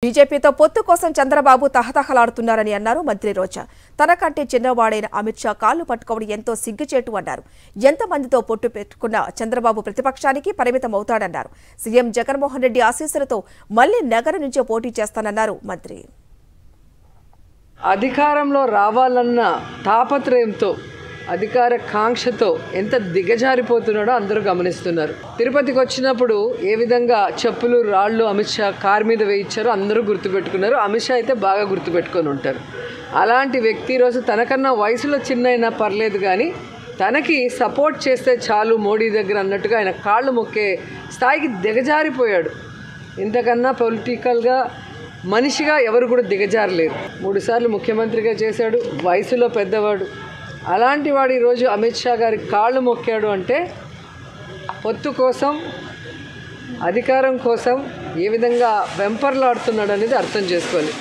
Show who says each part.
Speaker 1: బీజేపీతో పొత్తు కోసం చంద్రబాబు తహతహలాడుతున్నారని అన్నారు మంత్రి రోజా. తనకంటే చిన్నవాడైన అమిత్ షా కాళ్లు పట్టుకోవడం ఎంతో సిగ్గుచేటు అన్నారు. ఎంతమందితో పొట్టు పెట్టుకున్నా చంద్రబాబు ప్రతిపక్షానికి పరిమితమవుతాడన్నారు. సీఎం జగన్మోహన్ రెడ్డి ఆశీస్సులతో మళ్లీ నగరం నుంచే పోటీ చేస్తానన్నారు మంత్రి.
Speaker 2: అధికారంలో రావాలన్న తాపత్రయంతో అధికార కాంక్షతో ఎంత దిగజారిపోతున్నాడో అందరూ గమనిస్తున్నారు. తిరుపతికి వచ్చినప్పుడు ఏ విధంగా చెప్పులు రాళ్ళు అమిత్ షా కారు మీద వేయించారో అందరూ గుర్తుపెట్టుకున్నారు. అమిత్ షా అయితే బాగా గుర్తుపెట్టుకొని ఉంటారు. అలాంటి వ్యక్తి ఈరోజు తనకన్నా వయసులో చిన్నైనా పర్లేదు కానీ తనకి సపోర్ట్ చేస్తే చాలు మోడీ దగ్గర అన్నట్టుగా ఆయన కాళ్ళు మొక్కే స్థాయికి దిగజారిపోయాడు. ఇంతకన్నా పొలిటికల్గా మనిషిగా ఎవరు కూడా దిగజారలేరు. 3 సార్లు ముఖ్యమంత్రిగా చేశాడు, వయసులో పెద్దవాడు. అలాంటి వాడు ఈరోజు అమిత్ షా గారి కాళ్ళు మొక్కాడు అంటే పొత్తు కోసం అధికారం కోసం ఏ విధంగా వెంపర్లాడుతున్నాడు అనేది అర్థం చేసుకోవాలి.